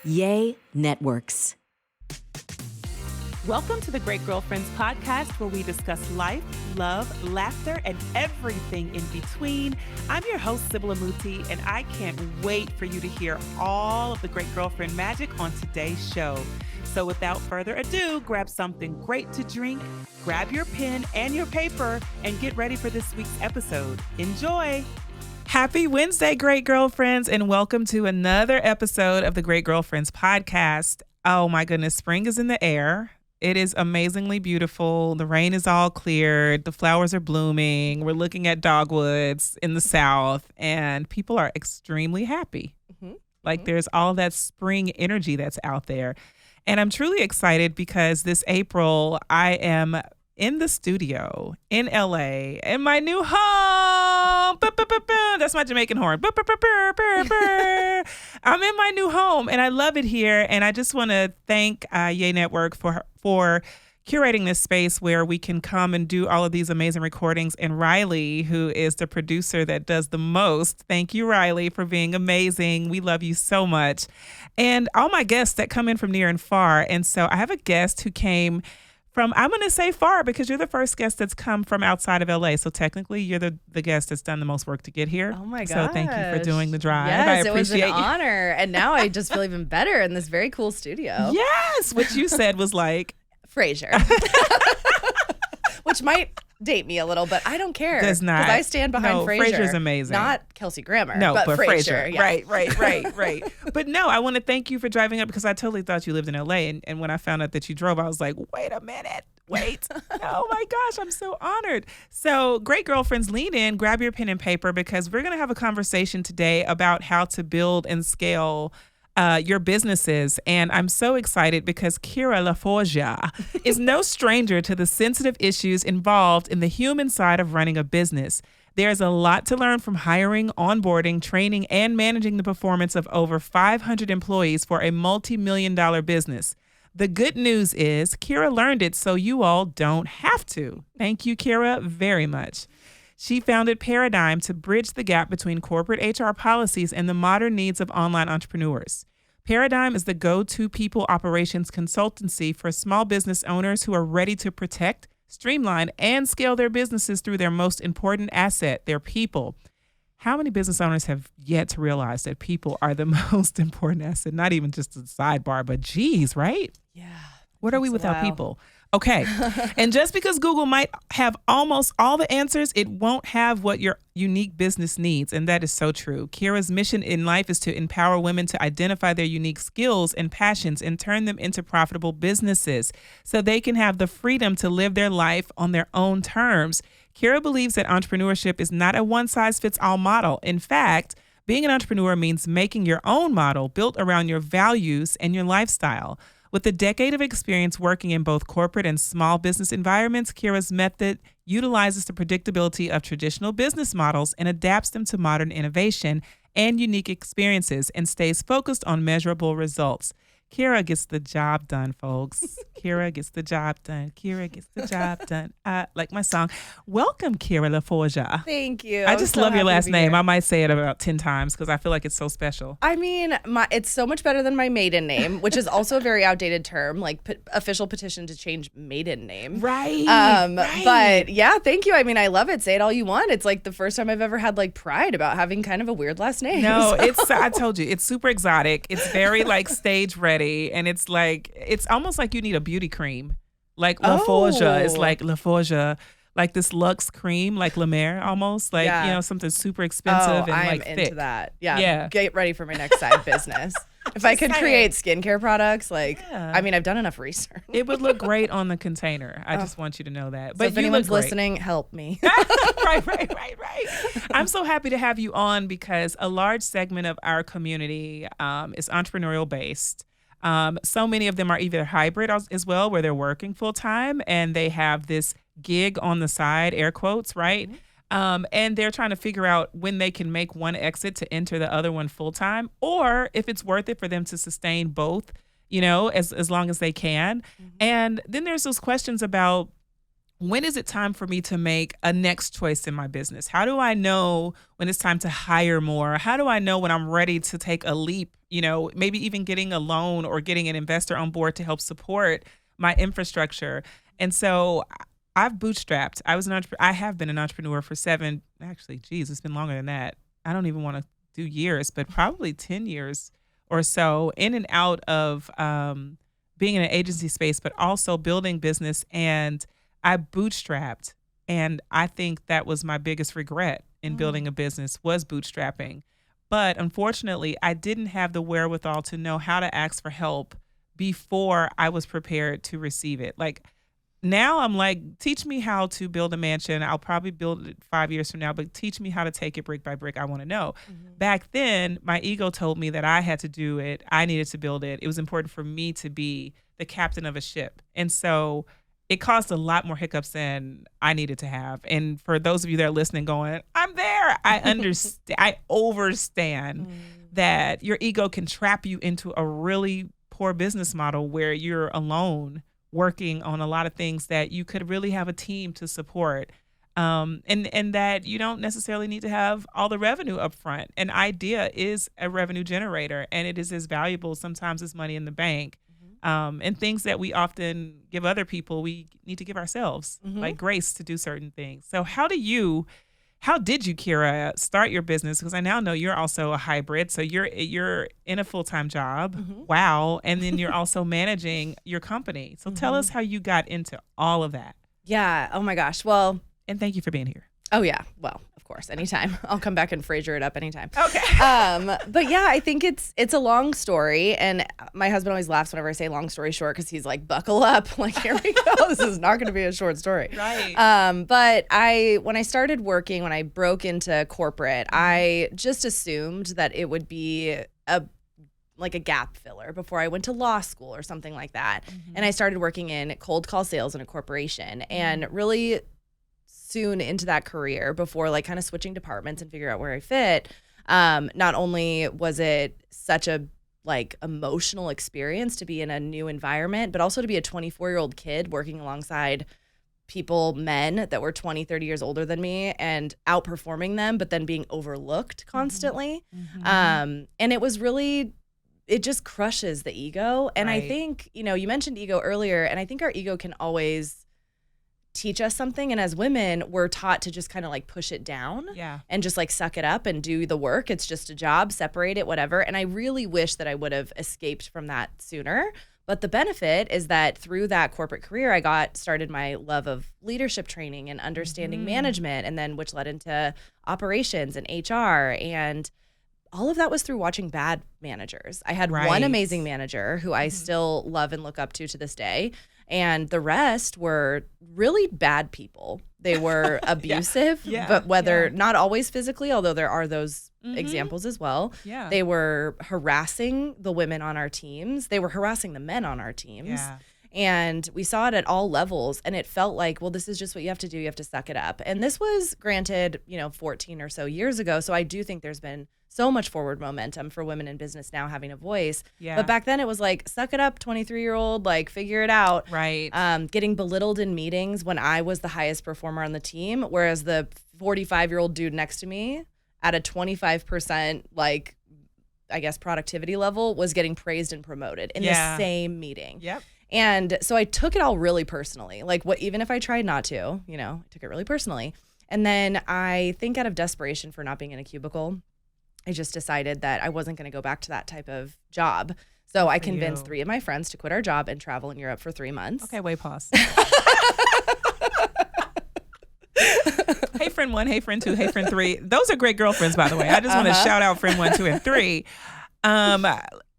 Yay Networks. Welcome to the Great Girlfriends podcast, where we discuss life, love, laughter, and everything in between. I'm your host, Sybil, and I can't wait for you to hear all of the Great Girlfriend magic on today's show. So without further ado, grab something great to drink, grab your pen and your paper, and get ready for this week's episode. Enjoy! Happy Wednesday, Great Girlfriends, and welcome to another episode of the Great Girlfriends podcast. Oh my goodness, spring is in the air. It is amazingly beautiful. The rain is all cleared. The flowers are blooming. We're looking at dogwoods in the south, and people are extremely happy. There's all that spring energy that's out there. And I'm truly excited because this April, I am in the studio in LA in my new home. That's my Jamaican horn. I'm in my new home and I love it here. And I just want to thank Yay Network for curating this space where we can come and do all of these amazing recordings. And Riley, who is the producer that does the most, thank you, Riley, for being amazing. We love you so much. And all my guests that come in from near and far. And so I have a guest who came from, I'm going to say far, because you're the first guest that's come from outside of LA. So technically, you're the guest that's done the most work to get here. Oh my gosh. So thank you for doing the drive. Yes, I appreciate it was an you. honor. And now I just feel even better in this very cool studio. Yes, what you said was like, Frasier. Which might date me a little, but I don't care. Does not. Because I stand behind Frasier. Frasier's amazing. Not Kelsey Grammer, no, but Frasier. Yeah. Right. But no, I want to thank you for driving up because I totally thought you lived in LA. And when I found out that you drove, I was like, wait a minute. Wait. Oh my gosh, I'm so honored. So Great Girlfriends, lean in, grab your pen and paper because we're going to have a conversation today about how to build and scale your businesses. And I'm so excited because Kira LaForgia is no stranger to the sensitive issues involved in the human side of running a business. There's a lot to learn from hiring, onboarding, training, and managing the performance of over 500 employees for a multi-million-dollar business. The good news is Kira learned it so you all don't have to. Thank you, Kira, very much. She founded Paradigm to bridge the gap between corporate HR policies and the modern needs of online entrepreneurs. Paradigm is the go-to people operations consultancy for small business owners who are ready to protect, streamline, and scale their businesses through their most important asset, their people. How many business owners have yet to realize that people are the most important asset? Not even just a sidebar, but geez, right? Yeah. What are we without people? Okay. And just because Google might have almost all the answers, it won't have what your unique business needs. And that is so true. Kira's mission in life is to empower women to identify their unique skills and passions and turn them into profitable businesses so they can have the freedom to live their life on their own terms. Kira believes that entrepreneurship is not a one-size-fits-all model. In fact, being an entrepreneur means making your own model built around your values and your lifestyle. With a decade of experience working in both corporate and small business environments, Kira's method utilizes the predictability of traditional business models and adapts them to modern innovation and unique experiences and stays focused on measurable results. Kira gets the job done, folks. Kira gets the job done. Kira gets the job done. Like my song. Welcome, Kira LaForgia. Thank you. I just love your last name. Here. I might say it about 10 times because I feel like it's so special. I mean, it's so much better than my maiden name, which is also a very outdated term, like official petition to change maiden name. Right. But yeah, thank you. I mean, I love it. Say it all you want. It's like the first time I've ever had like pride about having kind of a weird last name. No, I told you, it's super exotic. It's very like stage ready. And it's almost like you need a beauty cream. Like LaForgia is like LaForgia, like this luxe cream, like La Mer almost. Like, you know, something super expensive and I'm like into thick. that. Yeah. Get ready for my next side business. If I could create skincare products, I mean, I've done enough research. It would look great on the container. I just want you to know that. But so if anyone's listening, help me. Right. I'm so happy to have you on because a large segment of our community is entrepreneurial based. So many of them are either hybrid as well, where they're working full time and they have this gig on the side, air quotes, right? Mm-hmm. And they're trying to figure out when they can make one exit to enter the other one full time, or if it's worth it for them to sustain both, you know, as long as they can. Mm-hmm. And then there's those questions about when is it time for me to make a next choice in my business? How do I know when it's time to hire more? How do I know when I'm ready to take a leap, maybe even getting a loan or getting an investor on board to help support my infrastructure? And so I've bootstrapped. I have been an entrepreneur for it's been longer than that. I don't even want to do years, but probably 10 years or so, in and out of being in an agency space, but also building business. And I bootstrapped. And I think that was my biggest regret in building a business, was bootstrapping. But unfortunately, I didn't have the wherewithal to know how to ask for help before I was prepared to receive it. Like, now I'm like, teach me how to build a mansion. I'll probably build it 5 years from now, but teach me how to take it brick by brick. I want to know. Back then, my ego told me that I had to do it. I needed to build it. It was important for me to be the captain of a ship. And so it caused a lot more hiccups than I needed to have. And for those of you that are listening going, I'm there, I understand, I overstand that your ego can trap you into a really poor business model where you're alone working on a lot of things that you could really have a team to support. And that you don't necessarily need to have all the revenue up front. An idea is a revenue generator, and it is as valuable sometimes as money in the bank. And things that we often give other people, we need to give ourselves, like grace to do certain things. So how did you, Kira, start your business? Because I now know you're also a hybrid. So you're in a full-time job. Wow. And then you're also managing your company. So tell us how you got into all of that. Yeah. Oh my gosh. Well, and thank you for being here. Oh yeah. Well, of course, anytime. I'll come back and Frasier it up anytime. Okay. But yeah, I think it's a long story, and my husband always laughs whenever I say long story short, because he's like, buckle up, like, here we go. This is not going to be a short story. Right. But when I started working, when I broke into corporate, I just assumed that it would be a gap filler before I went to law school or something like that. And I started working in cold call sales in a corporation, and really soon into that career, before like kind of switching departments and figure out where I fit, not only was it such a like emotional experience to be in a new environment, but also to be a 24-year-old kid working alongside men that were 20, 30 years older than me and outperforming them, but then being overlooked constantly. And it was really, it just crushes the ego. And I think, you mentioned ego earlier, and I think our ego can always teach us something, and as women we're taught to just kind of like push it down and just like suck it up and do the work. It's just a job, separate it, whatever. And I really wish that I would have escaped from that sooner. But the benefit is that through that corporate career, I started my love of leadership training and understanding management, and then which led into operations and HR, and all of that was through watching bad managers. I had one amazing manager who I still love and look up to this day. And the rest were really bad people. They were abusive, but not always physically, although there are those examples as well. They were harassing the women on our teams. They were harassing the men on our teams. And we saw it at all levels, and it felt like, well, this is just what you have to do. You have to suck it up. And this was granted, 14 or so years ago. So I do think there's been so much forward momentum for women in business now having a voice. But back then it was like, suck it up, 23-year-old, like, figure it out. Getting belittled in meetings when I was the highest performer on the team, whereas the 45-year-old dude next to me at a 25%, like, I guess, productivity level was getting praised and promoted in the same meeting. And so I took it all really personally. Like, even if I tried not to, I took it really personally. And then I think out of desperation for not being in a cubicle, I just decided that I wasn't going to go back to that type of job. So I convinced 3 of my friends to quit our job and travel in Europe for 3 months. Okay, wait, pause. Hey, friend 1, hey, friend 2, hey, friend 3. Those are great girlfriends, by the way. I just want to shout out friend 1, 2, and 3.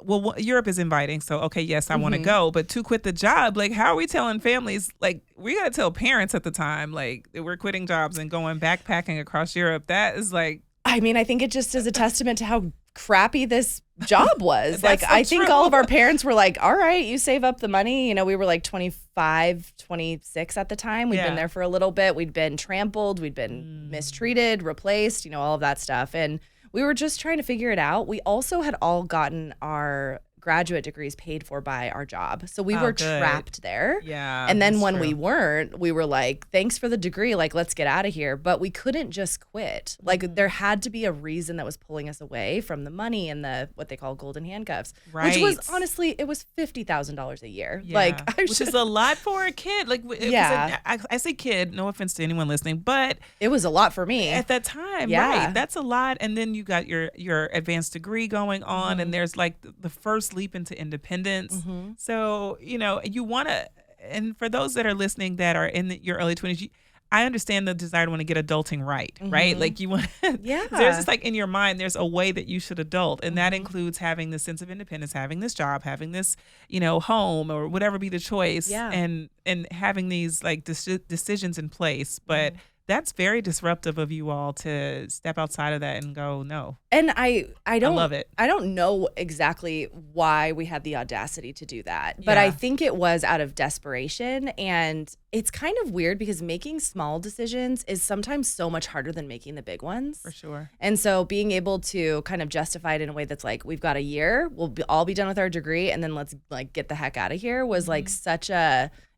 Well, Europe is inviting, so okay, yes, I want to go, but to quit the job, like, how are we telling families? Like, we got to tell parents at the time, like, that we're quitting jobs and going backpacking across Europe. That is like, I mean, I think it just is a testament to how crappy this job was. Like, I think all of our parents were like, all right, you save up the money. We were like 25, 26 at the time. We'd been there for a little bit. We'd been trampled. We'd been mistreated, replaced, all of that stuff. And we were just trying to figure it out. We also had all gotten our graduate degrees paid for by our job. So we Oh, were good. trapped there. Yeah. And then that's when true. we weren't, we were like, thanks for the degree. Like, let's get out of here. But we couldn't just quit. Like, there had to be a reason that was pulling us away from the money and the what they call golden handcuffs, which was Right. honestly, it was $50,000 a year. Yeah. Like, I which is a lot for a kid. Like, Yeah. I say kid, no offense to anyone listening, but it was a lot for me. at that time, Yeah. right? That's a lot. And then you got your advanced degree going on, and there's like the first leap into independence. So, you want to, and for those that are listening that are in your early 20s, I understand the desire to want to get adulting right, right? Like you want to, Yeah. there's just like in your mind, there's a way that you should adult. And that includes having this sense of independence, having this job, having this, home or whatever be the choice. Yeah. And having these like decisions in place. But that's very disruptive of you all to step outside of that and go, no. And I don't love it. I don't know exactly why we had the audacity to do that, but Yeah. I think it was out of desperation. And it's kind of weird because making small decisions is sometimes so much harder than making the big ones. For sure. And so being able to kind of justify it in a way that's like, we've got a year, we'll all be done with our degree, and then let's like get the heck out of here was like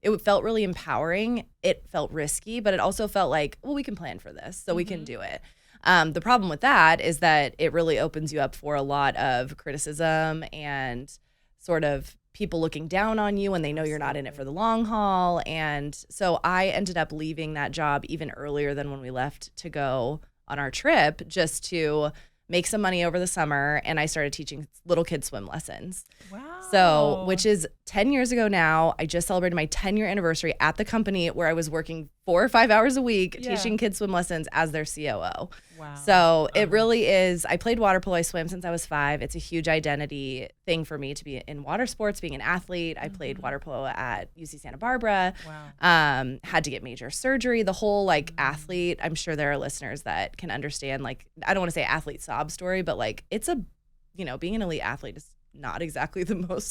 it felt really empowering. It felt risky, but it also felt like, well, we can plan for this, so we can do it. The problem with that is that it really opens you up for a lot of criticism and sort of people looking down on you when they know you're not in it for the long haul. And so I ended up leaving that job even earlier than when we left to go on our trip, just to make some money over the summer. And I started teaching little kids swim lessons. Wow. So, which is 10 years ago now. I just celebrated my 10-year anniversary at the company where I was working 4 or 5 hours a week teaching kids swim lessons as their COO. Wow. So it really is. I played water polo. I swam since I was 5. It's a huge identity thing for me to be in water sports, being an athlete. I played water polo at UC Santa Barbara. Wow. Had to get major surgery. The whole like athlete, I'm sure there are listeners that can understand, like, I don't want to say athlete sob story, but like it's being an elite athlete is not exactly the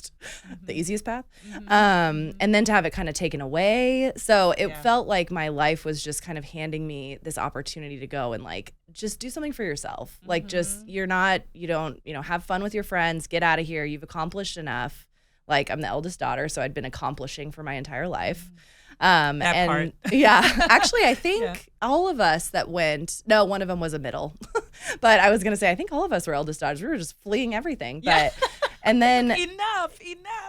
easiest path. And then to have it kind of taken away. So it felt like my life was just kind of handing me this opportunity to go and like, just do something for yourself. Like just, you don't, have fun with your friends, get out of here. You've accomplished enough. Like I'm the eldest daughter, so I'd been accomplishing for my entire life. That part. Yeah, actually, I think all of us that went, no, one of them was a middle, but I was going to say, I think all of us were eldest daughters. We were just fleeing everything. But, and then enough.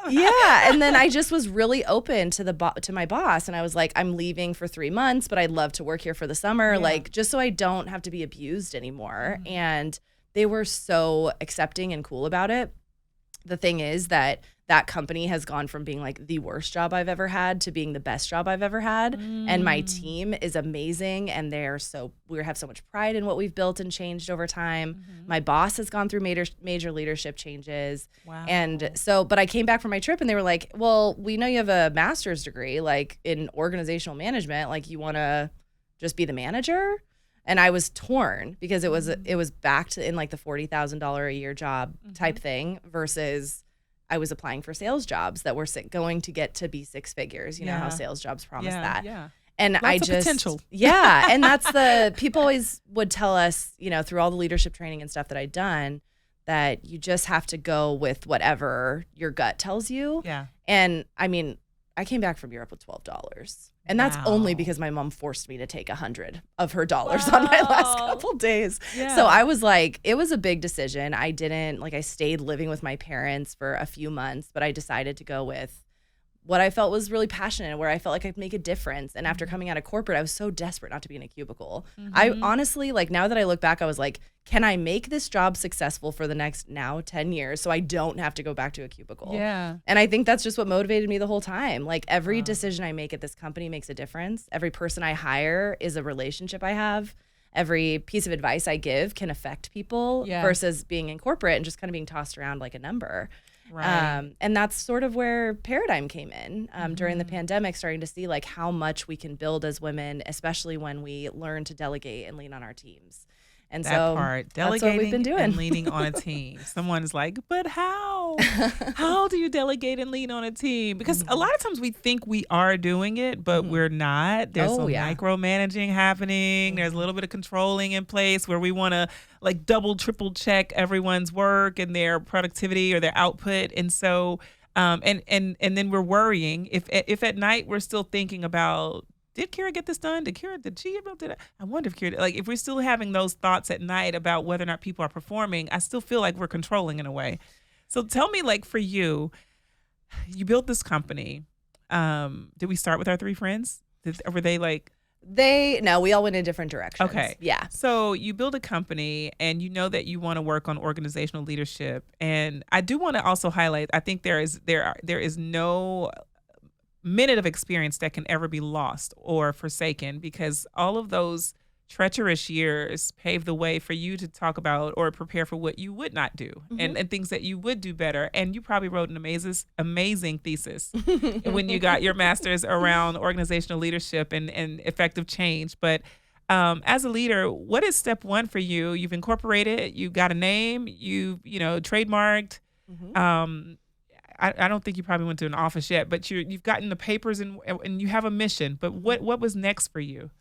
yeah. And then I just was really open to my boss. And I was like, I'm leaving for 3 months, but I'd love to work here for the summer. Like just so I don't have to be abused anymore. And they were so accepting and cool about it. The thing is that company has gone from being like the worst job I've ever had to being the best job I've ever had. And my team is amazing. And we have so much pride in what we've built and changed over time. My boss has gone through major leadership changes. Wow. And so, but I came back from my trip and they were like, well, we know you have a master's degree, like in organizational management, like you want to just be the manager? And I was torn because it was backed in like the $40,000 a year job type thing versus I was applying for sales jobs that were going to get to be 6 figures. You know how sales jobs promise that. Yeah. And Lots I of just potential. Yeah, and that's people always would tell us, through all the leadership training and stuff that I'd done, that you just have to go with whatever your gut tells you. Yeah. And I mean, I came back from Europe with $12. And that's only because my mom forced me to take 100 of her dollars on my last couple days. Yeah. So I was like, it was a big decision. I stayed living with my parents for a few months, but I decided to go with what I felt was really passionate, where I felt like I could make a difference. And after coming out of corporate, I was so desperate not to be in a cubicle. I honestly, like, now that I look back, I was like, can I make this job successful for the next now 10 years so I don't have to go back to a cubicle? Yeah. And I think that's just what motivated me the whole time. Like every decision I make at this company makes a difference. Every person I hire is a relationship I have. Every piece of advice I give can affect people versus being in corporate and just kind of being tossed around like a number. Right. And that's sort of where Paradigm came in during the pandemic, starting to see like how much we can build as women, especially when we learn to delegate and lean on our teams. And That so part, that's what delegating we've been doing. and leaning on a team. Someone's like, but how? How do you delegate and lean on a team? Because a lot of times we think we are doing it, but we're not. There's some micromanaging happening. There's a little bit of controlling in place where we want to like double, triple check everyone's work and their productivity or their output. And so, and then we're worrying if at night we're still thinking about, did Kira get this done? Did she able to? I wonder if Kira, like, if we're still having those thoughts at night about whether or not people are performing, I still feel like we're controlling in a way. So tell me, like, for you, you built this company. Did we start with our three friends? Or were they like? No, we all went in different directions. Okay. Yeah. So you build a company and you know that you want to work on organizational leadership. And I do want to also highlight, I think there is no minute of experience that can ever be lost or forsaken, because all of those treacherous years pave the way for you to talk about or prepare for what you would not do and things that you would do better. And you probably wrote an amazing thesis when you got your master's around organizational leadership and effective change. But as a leader, what is step one for you? You've incorporated, you got a name, you trademarked. I don't think you probably went to an office yet, but you've gotten the papers and you have a mission. But what was next for you?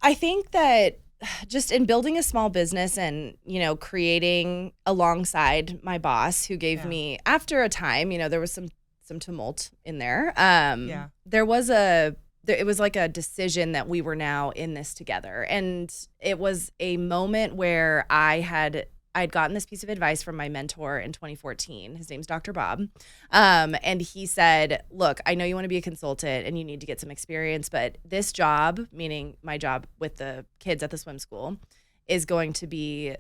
I think that just in building a small business and, creating alongside my boss who gave me, after a time, there was some tumult in there. It was like a decision that we were now in this together. And it was a moment where I'd gotten this piece of advice from my mentor in 2014. His name's Dr. Bob. And he said, look, I know you want to be a consultant and you need to get some experience, but this job, meaning my job with the kids at the swim school, is going to be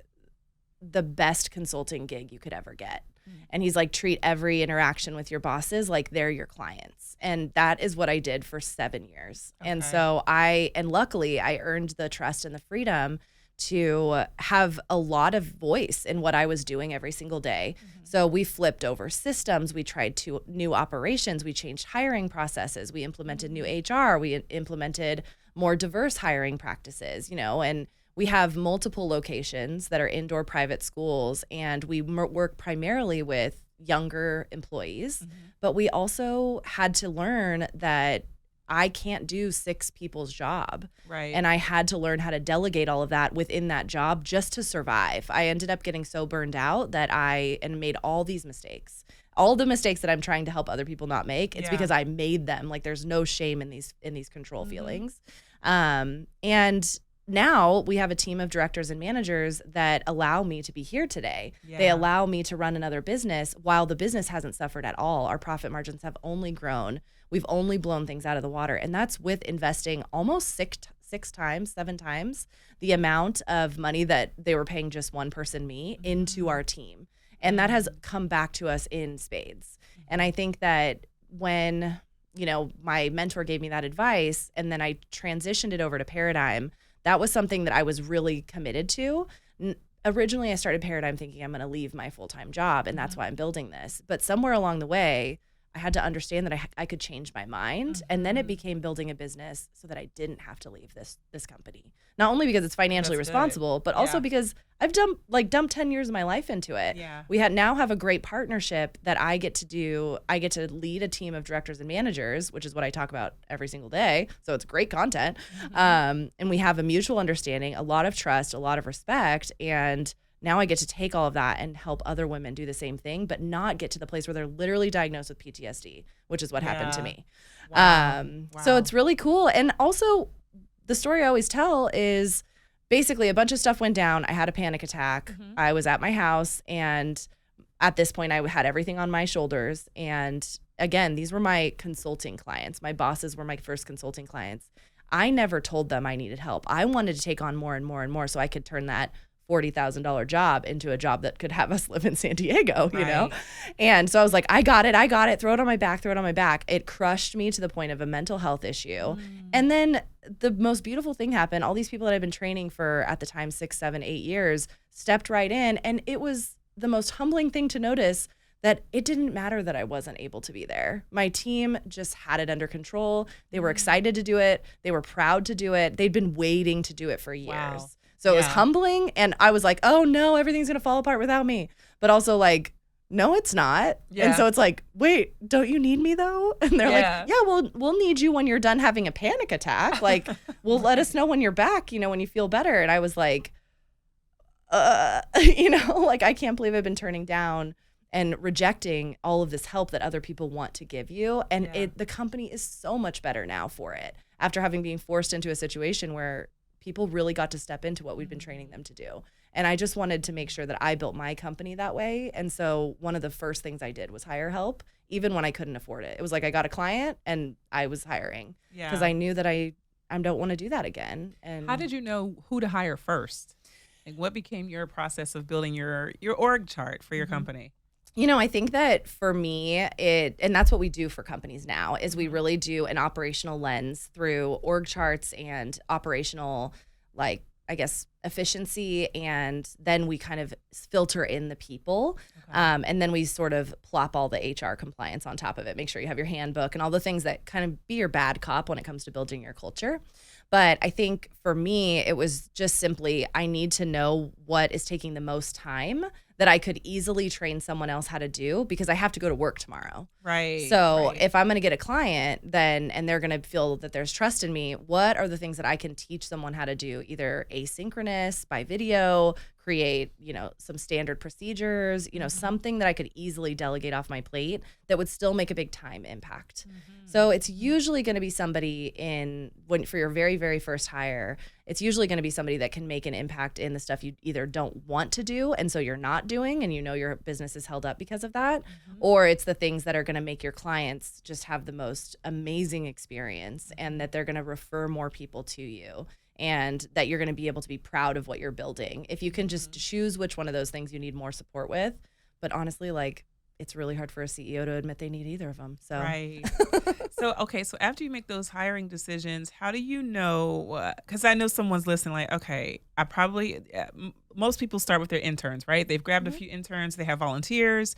the best consulting gig you could ever get. And he's like, treat every interaction with your bosses like they're your clients. And that is what I did for 7 years. Okay. And so luckily I earned the trust and the freedom to have a lot of voice in what I was doing every single day. So we flipped over systems. We tried new operations. We changed hiring processes. We implemented new HR. We implemented more diverse hiring practices, and we have multiple locations that are indoor private schools, and we work primarily with younger employees. But we also had to learn that I can't do 6 people's job. Right. And I had to learn how to delegate all of that within that job just to survive. I ended up getting so burned out that I made all these mistakes. All the mistakes that I'm trying to help other people not make, it's because I made them. Like, there's no shame in these control feelings. And now we have a team of directors and managers that allow me to be here today. They allow me to run another business while the business hasn't suffered at all. Our profit margins have only grown. We've only blown things out of the water. And that's with investing almost 7 times the amount of money that they were paying just one person, me, into our team. And that has come back to us in spades. And I think that when, my mentor gave me that advice and then I transitioned it over to Paradigm, that was something that I was really committed to. Originally, I started Paradigm thinking I'm going to leave my full-time job, and that's why I'm building this. But somewhere along the way, I had to understand that I could change my mind. And then it became building a business so that I didn't have to leave this company. Not only because it's financially responsible, but also because I've dumped 10 years of my life into it. Yeah. We now have a great partnership that I get to do. I get to lead a team of directors and managers, which is what I talk about every single day. So it's great content. And we have a mutual understanding, a lot of trust, a lot of respect. And now I get to take all of that and help other women do the same thing, but not get to the place where they're literally diagnosed with PTSD, which is what happened to me. Wow. So it's really cool. And also, the story I always tell is basically a bunch of stuff went down. I had a panic attack. I was at my house, and at this point, I had everything on my shoulders. And again, these were my consulting clients. My bosses were my first consulting clients. I never told them I needed help. I wanted to take on more and more and more so I could turn that $40,000 job into a job that could have us live in San Diego, you know? And so I was like, I got it, throw it on my back. It crushed me to the point of a mental health issue. And then the most beautiful thing happened. All these people that I've been training for, at the time, 6, 7, 8 years, stepped right in. And it was the most humbling thing to notice that it didn't matter that I wasn't able to be there. My team just had it under control. They were excited to do it. They were proud to do it. They'd been waiting to do it for years. Wow. So it was humbling. And I was like, oh no, everything's going to fall apart without me. But also like, no, it's not. Yeah. And so it's like, wait, don't you need me though? And they're like, yeah, we'll need you when you're done having a panic attack. Like, we'll let us know when you're back, when you feel better. And I was like, like, I can't believe I've been turning down and rejecting all of this help that other people want to give you. And the company is so much better now for it after having been forced into a situation where people really got to step into what we'd been training them to do. And I just wanted to make sure that I built my company that way. And so one of the first things I did was hire help, even when I couldn't afford it. It was like I got a client and I was hiring because I knew that I don't want to do that again. And how did you know who to hire first? Like, what became your process of building your org chart for your company? I think that for me, and that's what we do for companies now, is we really do an operational lens through org charts and operational, like, I guess, efficiency, and then we kind of filter in the people, and then we sort of plop all the HR compliance on top of it. Make sure you have your handbook and all the things that kind of be your bad cop when it comes to building your culture. But I think for me, it was just simply, I need to know what is taking the most time that I could easily train someone else how to do, because I have to go to work tomorrow. Right. So if I'm going to get a client and they're going to feel that there's trust in me, what are the things that I can teach someone how to do, either asynchronous, by video, create, some standard procedures, something that I could easily delegate off my plate that would still make a big time impact. So it's usually going to be somebody for your very, very first hire, it's usually going to be somebody that can make an impact in the stuff you either don't want to do, and so you're not doing, and your business is held up because of that, or it's the things that are going to make your clients just have the most amazing experience, and that they're going to refer more people to you, and that you're going to be able to be proud of what you're building. If you can just choose which one of those things you need more support with, but honestly, like, it's really hard for a CEO to admit they need either of them. So right. So after you make those hiring decisions, how do you know? Because I know someone's listening. Like, okay, I probably most people start with their interns, right? They've grabbed a few interns. They have volunteers,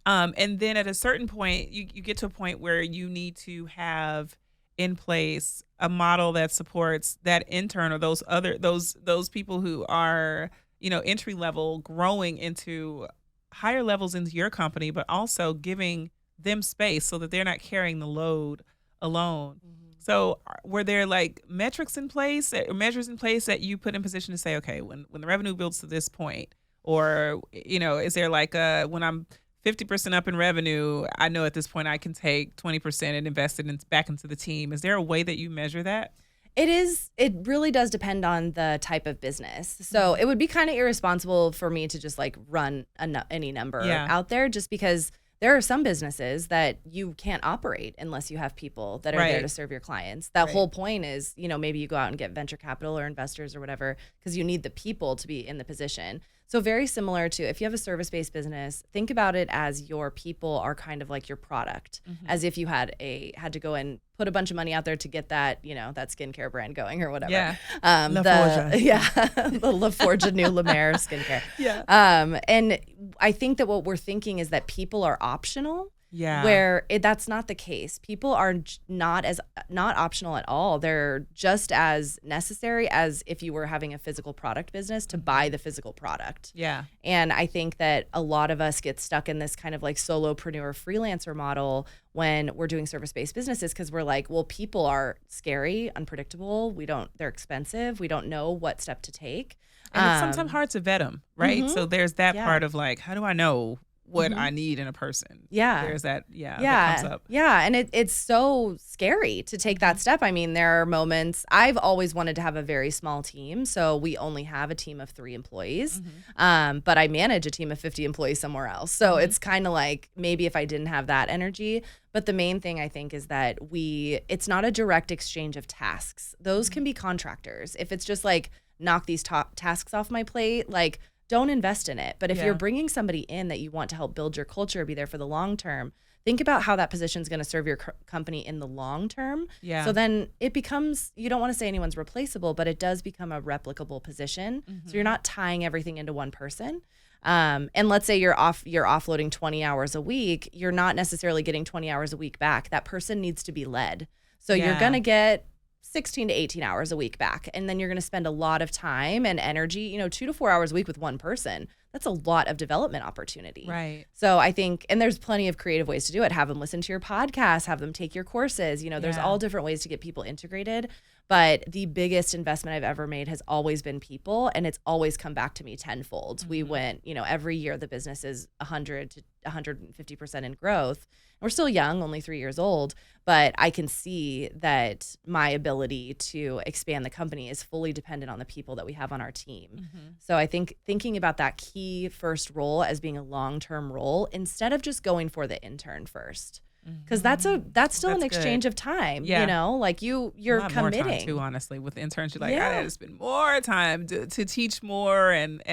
and then at a certain point, you get to a point where you need to have in place a model that supports that intern or those people who are entry level, growing into higher levels into your company, but also giving them space so that they're not carrying the load alone. So were there like measures in place that you put in position to say, okay, when the revenue builds to this point, or, is there like when I'm 50% up in revenue, I know at this point I can take 20% and invest it back into the team. Is there a way that you measure that? It really does depend on the type of business. So it would be kind of irresponsible for me to just like run any number out there, just because there are some businesses that you can't operate unless you have people that are there to serve your clients. That whole point is, maybe you go out and get venture capital or investors or whatever, because you need the people to be in the position. So very similar to if you have a service-based business, think about it as your people are kind of like your product, as if you had to go and put a bunch of money out there to get that, that skincare brand going or whatever. Yeah. LaForgia. The LaForgia new La Mer skincare. Yeah. And I think that what we're thinking is that people are optional. Yeah. Where that's not the case. People are not optional at all. They're just as necessary as if you were having a physical product business to buy the physical product. Yeah. And I think that a lot of us get stuck in this kind of like solopreneur freelancer model when we're doing service-based businesses, because we're like, well, people are scary, unpredictable. They're expensive. We don't know what step to take. And it's sometimes hard to vet them, right? So there's that part of like, how do I know what I need in a person? Yeah. There's that, that comes up. Yeah, and it's so scary to take that step. I mean, there are moments, I've always wanted to have a very small team, so we only have a team of 3 employees, but I manage a team of 50 employees somewhere else. So it's kind of like, maybe if I didn't have that energy, but the main thing I think is that it's not a direct exchange of tasks. Those can be contractors. If it's just like, knock these top tasks off my plate, like, don't invest in it. But if you're bringing somebody in that you want to help build your culture, be there for the long term, think about how that position is going to serve your company in the long term. Yeah. So then it becomes, you don't want to say anyone's replaceable, but it does become a replicable position. So you're not tying everything into one person. And let's say you're offloading 20 hours a week, you're not necessarily getting 20 hours a week back. That person needs to be led. So you're going to get 16 to 18 hours a week back. And then you're going to spend a lot of time and energy, 2 to 4 hours a week with one person. That's a lot of development opportunity. Right. So I think, and there's plenty of creative ways to do it. Have them listen to your podcast, have them take your courses. There's all different ways to get people integrated. But the biggest investment I've ever made has always been people, and it's always come back to me tenfold. We went, every year the business is 100 to 150% in growth. We're still young, only 3 years old, but I can see that my ability to expand the company is fully dependent on the people that we have on our team. So I think thinking about that key first role as being a long-term role instead of just going for the intern first. Because that's still an exchange of time, like you're committing. More time too, honestly, with interns, you're like, I had to spend more time to teach more and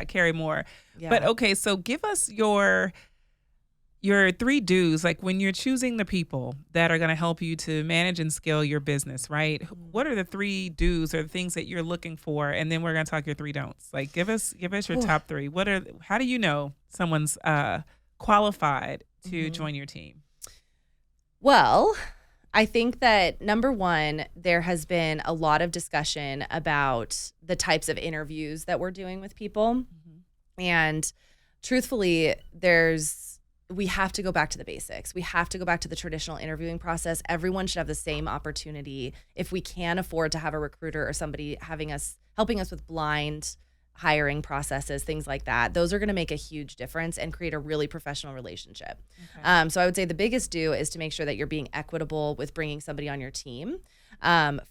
carry more. Yeah. But okay, so give us your 3 do's, like when you're choosing the people that are going to help you to manage and scale your business, right? What are the 3 do's or the things that you're looking for? And then we're going to talk your 3 don'ts. Like give us your top 3. How do you know someone's qualified to join your team? Well, I think that number one, there has been a lot of discussion about the types of interviews that we're doing with people. And truthfully, we have to go back to the basics. We have to go back to the traditional interviewing process. Everyone should have the same opportunity. If we can afford to have a recruiter or somebody helping us with blind hiring processes, things like that, those are going to make a huge difference and create a really professional relationship. Okay. So I would say the biggest do is to make sure that you're being equitable with bringing somebody on your team.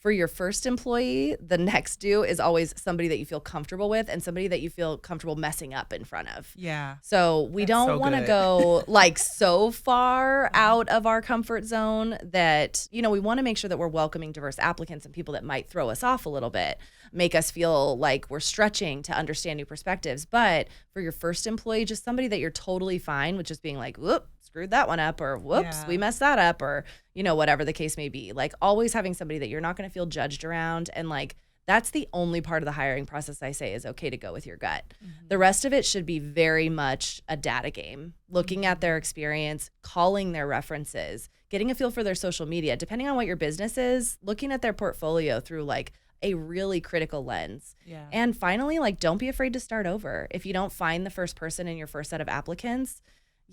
For your first employee, the next do is always somebody that you feel comfortable with and somebody that you feel comfortable messing up in front of. Yeah. So we don't want to go like so far out of our comfort zone that, we want to make sure that we're welcoming diverse applicants and people that might throw us off a little bit, make us feel like we're stretching to understand new perspectives. But for your first employee, just somebody that you're totally fine with just being like, whoop, screwed that one up, or whoops, we messed that up, or, whatever the case may be. Like always having somebody that you're not going to feel judged around. And like, that's the only part of the hiring process I say is okay to go with your gut. The rest of it should be very much a data game, looking at their experience, calling their references, getting a feel for their social media, depending on what your business is, looking at their portfolio through like a really critical lens. Yeah. And finally, like, don't be afraid to start over. If you don't find the first person in your first set of applicants,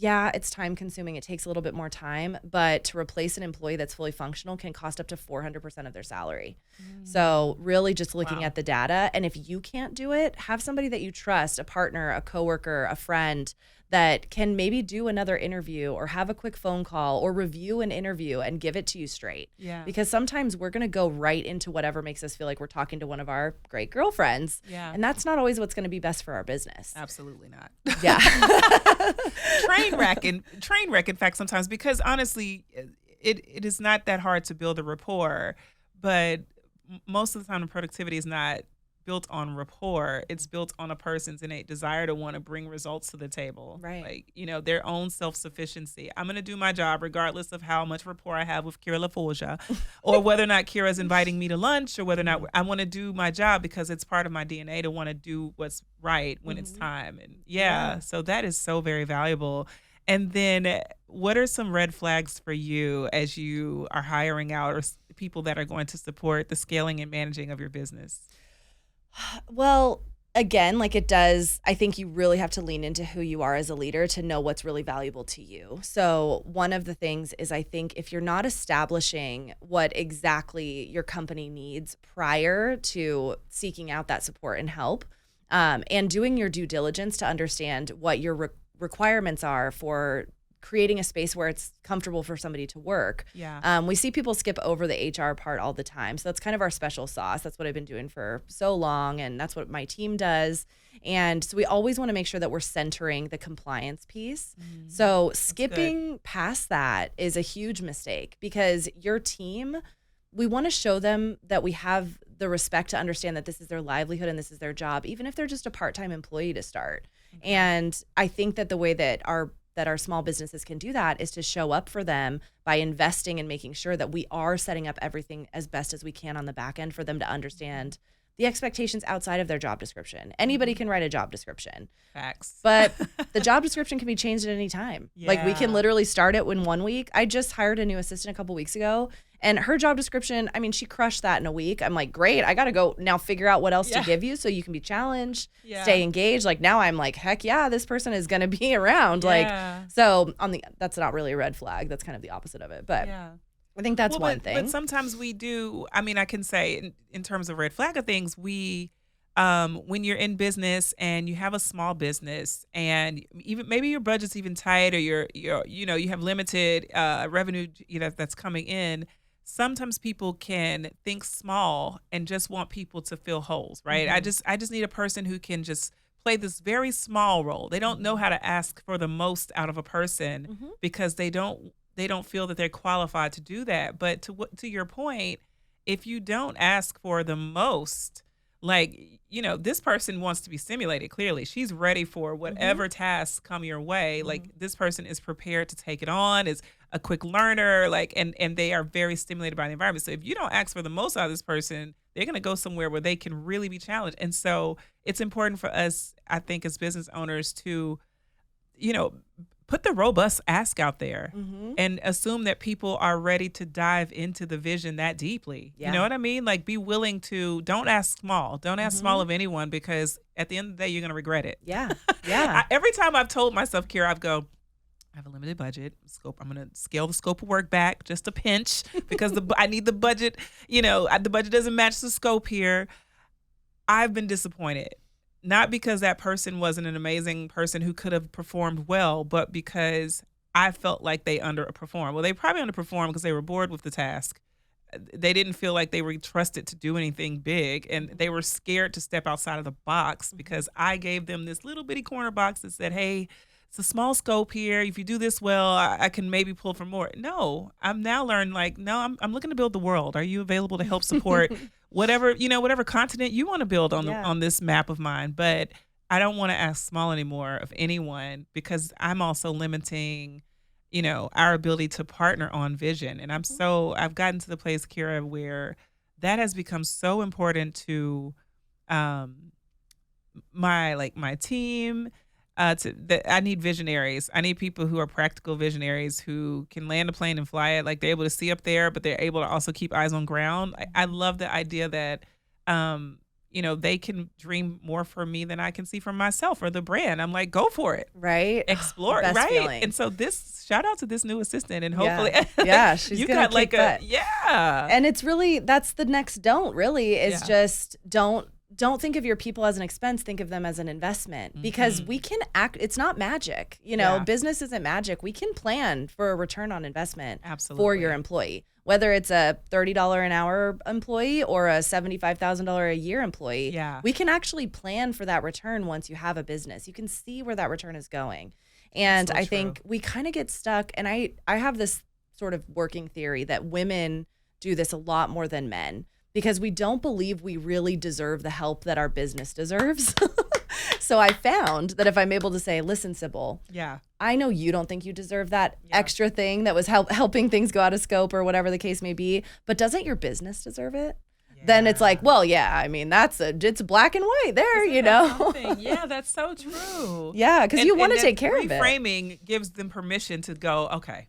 it's time consuming. It takes a little bit more time, but to replace an employee that's fully functional can cost up to 400% of their salary. So really just looking at the data. And if you can't do it, have somebody that you trust, a partner, a coworker, a friend that can maybe do another interview or have a quick phone call or review an interview and give it to you straight. Yeah. Because sometimes we're going to go right into whatever makes us feel like we're talking to one of our great girlfriends. Yeah. And that's not always what's going to be best for our business. Absolutely not. Yeah. Train wreck, in fact, sometimes, because honestly, it is not that hard to build a rapport, but most of the time the productivity is not built on rapport. It's built on a person's innate desire to want to bring results to the table. Right. Like, their own self-sufficiency. I'm going to do my job regardless of how much rapport I have with Kira LaForgia or whether or not Kira's inviting me to lunch or whether or not I want to do my job because it's part of my DNA to want to do what's right when it's time. And so that is so very valuable. And then what are some red flags for you as you are hiring out or people that are going to support the scaling and managing of your business? Well, again, like it does, I think you really have to lean into who you are as a leader to know what's really valuable to you. So one of the things is I think if you're not establishing what exactly your company needs prior to seeking out that support and help, and doing your due diligence to understand what your requirements are for creating a space where it's comfortable for somebody to work. Yeah. We see people skip over the HR part all the time. So that's kind of our special sauce. That's what I've been doing for so long. And that's what my team does. And so we always want to make sure that we're centering the compliance piece. So skipping past that is a huge mistake because your team, we want to show them that we have the respect to understand that this is their livelihood and this is their job, even if they're just a part-time employee to start. Okay. And I think that the way that our small businesses can do that is to show up for them by investing and making sure that we are setting up everything as best as we can on the back end for them to understand the expectations outside of their job description. Anybody can write a job description. Facts. But the job description can be changed at any time. Like we can literally start it in 1 week. I just hired a new assistant a couple weeks ago, and her job description, I mean, she crushed that in a week. I'm like, great. I got to go now figure out what else to give you so you can be challenged, stay engaged. Like now I'm like, heck yeah, this person is going to be around. Like, so that's not really a red flag. That's kind of the opposite of it. But I think that's one thing. But sometimes we do, I mean, I can say in terms of red flag of things, when you're in business and you have a small business and even maybe your budget's even tight or you have limited revenue, that's coming in. Sometimes people can think small and just want people to fill holes, right? I just need a person who can just play this very small role. They don't know how to ask for the most out of a person because they don't feel that they're qualified to do that. But to your point, if you don't ask for the most, like, this person wants to be stimulated. Clearly, she's ready for whatever tasks come your way. Like this person is prepared to take it on, is a quick learner, like, and they are very stimulated by the environment. So if you don't ask for the most out of this person, they're going to go somewhere where they can really be challenged. And so it's important for us, I think, as business owners to, put the robust ask out there and assume that people are ready to dive into the vision that deeply. You know what I mean? Like be willing to, don't ask small. Don't ask small of anyone because at the end of the day, you're going to regret it. Yeah. Yeah. Every time I've told myself, Kira, I have a limited budget scope. I'm going to scale the scope of work back just a pinch because I need the budget. The budget doesn't match the scope here. I've been disappointed. Not because that person wasn't an amazing person who could have performed well, but because I felt like they underperformed. Well, they probably underperformed because they were bored with the task. They didn't feel like they were trusted to do anything big, and they were scared to step outside of the box because I gave them this little bitty corner box that said, hey, it's a small scope here. If you do this well, I can maybe pull from more. No, I'm now learned I'm looking to build the world. Are you available to help support whatever continent you want to build on this map of mine? But I don't want to ask small anymore of anyone because I'm also limiting, our ability to partner on vision. And I've gotten to the place, Kira, where that has become so important to my team. I need visionaries. I need people who are practical visionaries who can land a plane and fly it. Like they're able to see up there, but they're able to also keep eyes on ground. I love the idea that, they can dream more for me than I can see for myself or the brand. I'm like, go for it. Right. Explore it. Right. Feeling. And so shout out to this new assistant and hopefully she's you gonna got like and it's really, that's the next just don't think of your people as an expense. Think of them as an investment because we can act. It's not magic. Business isn't magic. We can plan for a return on investment for your employee, whether it's a $30 an hour employee or a $75,000 a year employee. Yeah. We can actually plan for that return once you have a business. You can see where that return is going. And I think we kind of get stuck. And I have this sort of working theory that women do this a lot more than men, because we don't believe we really deserve the help that our business deserves. So I found that if I'm able to say, listen, Sybil, I know you don't think you deserve that extra thing that was helping things go out of scope or whatever the case may be, but doesn't your business deserve it? Then it's like, well, I mean, it's black and white there, Yeah, that's so true. Yeah, because you want to take care of it. Reframing gives them permission to go, okay.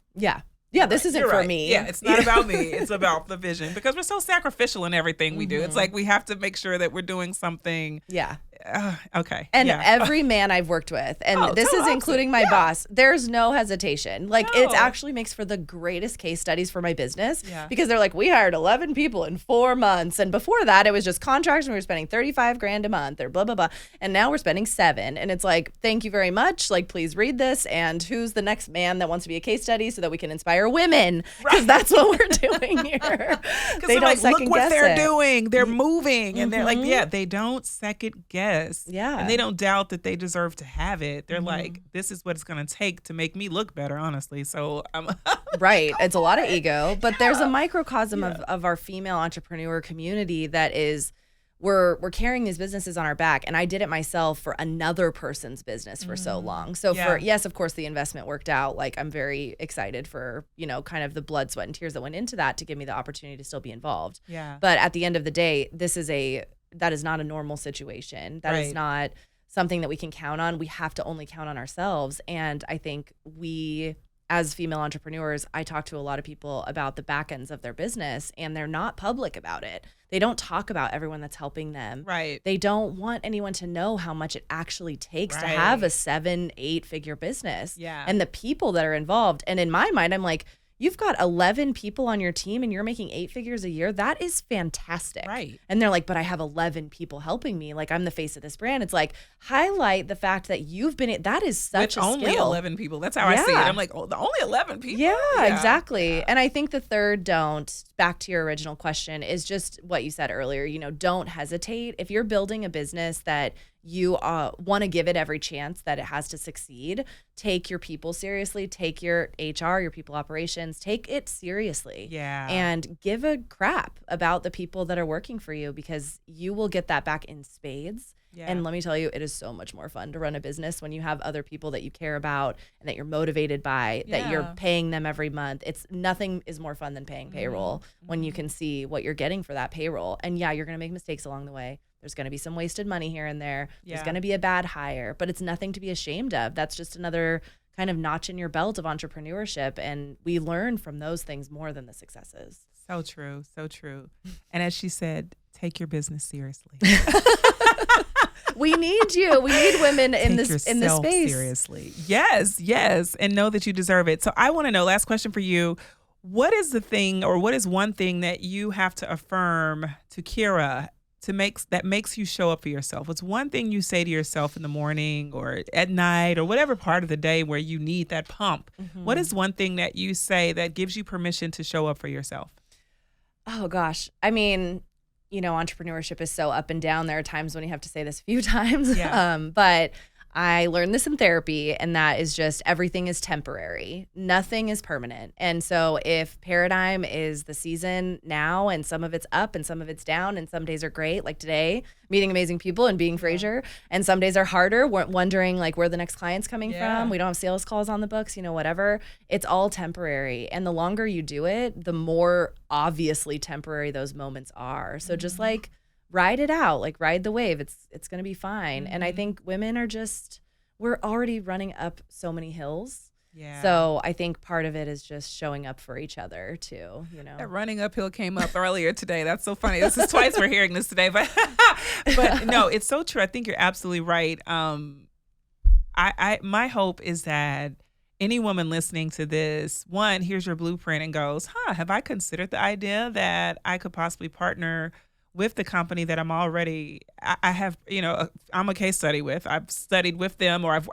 Yeah, this isn't for me. Yeah, it's not about me. It's about the vision, because we're so sacrificial in everything we do. It's like we have to make sure that we're doing something. Yeah. Okay. And every man I've worked with, and this is including my boss, there's no hesitation. Like it actually makes for the greatest case studies for my business because they're like, we hired 11 people in 4 months. And before that, it was just contracts and we were spending $35,000 a month or blah, blah, blah. And now we're spending 7. And it's like, thank you very much. Like, please read this. And who's the next man that wants to be a case study so that we can inspire women? Because that's what we're doing here. They don't like, look what they're doing. They're moving. And they're like, they don't second guess. Yeah. And they don't doubt that they deserve to have it. They're like, this is what it's going to take to make me look better, honestly. So right. It's a lot of ego, but there's a microcosm of our female entrepreneur community that is, we're carrying these businesses on our back. And I did it myself for another person's business for so long. So yes, of course, the investment worked out. Like I'm very excited for, kind of the blood, sweat, and tears that went into that to give me the opportunity to still be involved. Yeah. But at the end of the day, this is a that is not a normal situation. That is Right. not something that we can count on. We have to only count on ourselves. And I think as female entrepreneurs, I talk to a lot of people about the back ends of their business, and they're not public about it. They don't talk about everyone that's helping them. Right. They don't want anyone to know how much it actually takes to Right. have a 7-8 figure business. Yeah. And the people that are involved. And in my mind, I'm like, you've got 11 people on your team and you're making 8 figures a year. That is fantastic. Right. And they're like, but I have 11 people helping me. Like, I'm the face of this brand. It's like, highlight the fact that you've been, that is such With a only skill. 11 people. That's how I see it. Yeah. I'm like, oh, the only 11 people? Yeah, exactly. And I think the third don't, back to your original question, is just what you said earlier. Don't hesitate. If you're building a business that you want to give it every chance that it has to succeed, take your people seriously, take your HR, your people operations, take it seriously. Yeah. And give a crap about the people that are working for you, because you will get that back in spades. Yeah. And let me tell you, it is so much more fun to run a business when you have other people that you care about and that you're motivated by, that you're Yeah. paying them every month. Nothing is more fun than paying payroll when you can see what you're getting for that payroll. And yeah, you're going to make mistakes along the way. There's going to be some wasted money here and there. Yeah. There's going to be a bad hire, but it's nothing to be ashamed of. That's just another kind of notch in your belt of entrepreneurship. And we learn from those things more than the successes. So true. So true. And as she said, take your business seriously. We need you. We need women in Take this yourself space. seriously. Yes. And know that you deserve it. So I want to know, last question for you. What is the thing, or what is one thing that you have to affirm to Kira that makes you show up for yourself? What's one thing you say to yourself in the morning or at night or whatever part of the day where you need that pump? What is one thing that you say that gives you permission to show up for yourself? Oh gosh. I mean, entrepreneurship is so up and down. There are times when you have to say this a few times. Yeah. But I learned this in therapy, and that is just everything is temporary. Nothing is permanent. And so if paradigm is the season now, and some of it's up and some of it's down, and some days are great, like today, meeting amazing people and being Frasier, and some days are harder, wondering like where the next client's coming from. We don't have sales calls on the books, whatever. It's all temporary. And the longer you do it, the more obviously temporary those moments are. So just like ride it out, like ride the wave. It's going to be fine. And I think women are we're already running up so many hills. Yeah. So I think part of it is just showing up for each other too, That running uphill came up earlier today. That's so funny. This is twice we're hearing this today, but no, it's so true. I think you're absolutely right. My hope is that any woman listening to this, one, hears your blueprint and goes, have I considered the idea that I could possibly partner with the company that I'm already, I have, I'm a case study with. I've studied with them, or I've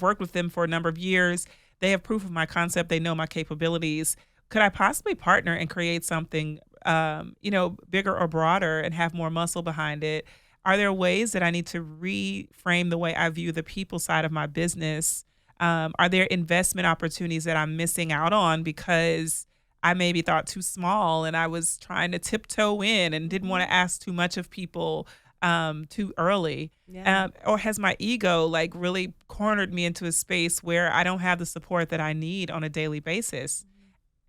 worked with them for a number of years. They have proof of my concept. They know my capabilities. Could I possibly partner and create something, bigger or broader and have more muscle behind it? Are there ways that I need to reframe the way I view the people side of my business? Are there investment opportunities that I'm missing out on because I maybe thought too small and I was trying to tiptoe in and didn't want to ask too much of people too early? Yeah. Or has my ego really cornered me into a space where I don't have the support that I need on a daily basis?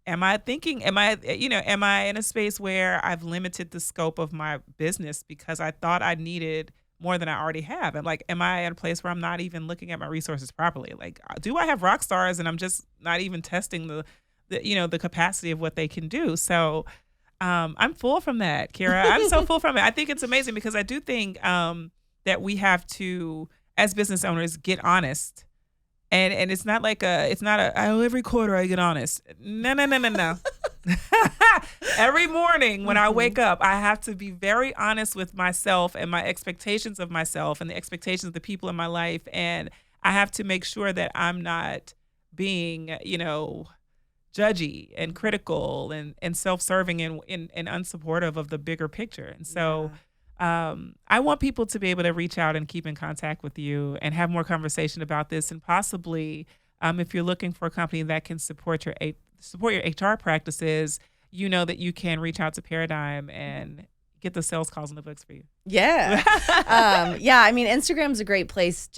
Am I in a space where I've limited the scope of my business because I thought I needed more than I already have? And am I at a place where I'm not even looking at my resources properly? Do I have rock stars and I'm just not even testing the capacity of what they can do? So I'm full from that, Kira. I'm so full from it. I think it's amazing because I do think that we have to, as business owners, get honest. And it's not every quarter I get honest. No. Every morning when I wake up, I have to be very honest with myself and my expectations of myself and the expectations of the people in my life. And I have to make sure that I'm not being, judgy and critical and self-serving and unsupportive of the bigger picture. And so I want people to be able to reach out and keep in contact with you and have more conversation about this. And possibly if you're looking for a company that can support your HR practices, that you can reach out to Paradigm and get the sales calls in the books for you. Yeah. I mean, Instagram's a great place.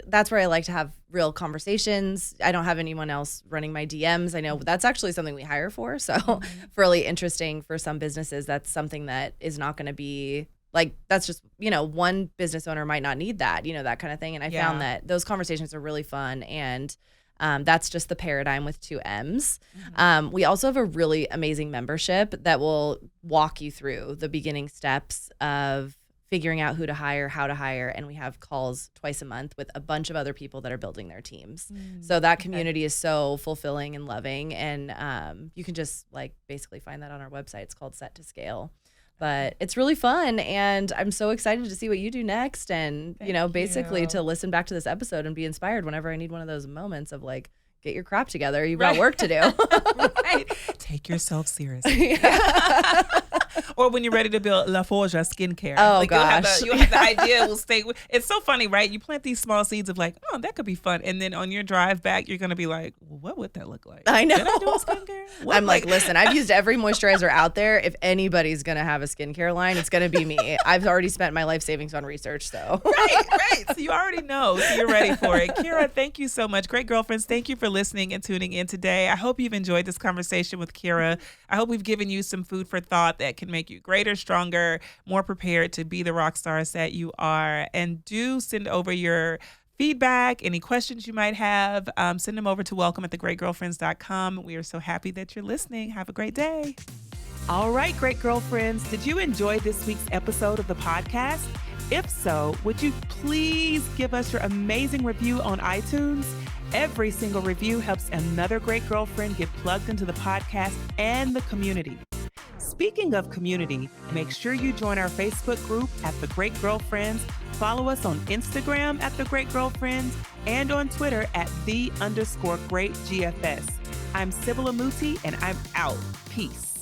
That's where I like to have real conversations. I don't have anyone else running my DMs. I know that's actually something we hire for. So really interesting for some businesses. That's something that is not going to be like that's just, one business owner might not need that, that kind of thing. And I found that those conversations are really fun. And that's just the paradigm with 2 M's. We also have a really amazing membership that will walk you through the beginning steps of figuring out who to hire, how to hire. And we have calls twice a month with a bunch of other people that are building their teams. So that community is so fulfilling and loving. And you can just basically find that on our website. It's called Set to Scale. But it's really fun, and I'm so excited to see what you do next, and basically to listen back to this episode and be inspired whenever I need one of those moments of get your crap together. You've got work to do. Right. Take yourself seriously. Or when you're ready to build LaForgia skincare. Oh, gosh. You'll have the idea will stay. It's so funny, right? You plant these small seeds of that could be fun. And then on your drive back, you're going to be like, well, what would that look like? I know. Did I do a skincare? I'm listen, I've used every moisturizer out there. If anybody's going to have a skincare line, it's going to be me. I've already spent my life savings on research, so. Right. So you already know. So you're ready for it. Kira, thank you so much. Great girlfriends, thank you for listening and tuning in today. I hope you've enjoyed this conversation with Kira. I hope we've given you some food for thought that can make you greater, stronger, more prepared to be the rock stars that you are. And do send over your feedback, any questions you might have. Send them over to welcome@thegreatgirlfriends.com. We are so happy that you're listening. Have a great day. All right, great girlfriends. Did you enjoy this week's episode of the podcast? If so, would you please give us your amazing review on iTunes? Every single review helps another great girlfriend get plugged into the podcast and the community. Speaking of community, make sure you join our Facebook group at The Great Girlfriends. Follow us on Instagram at The Great Girlfriends and on Twitter at @the_greatgfs. I'm Sybil and I'm out. Peace.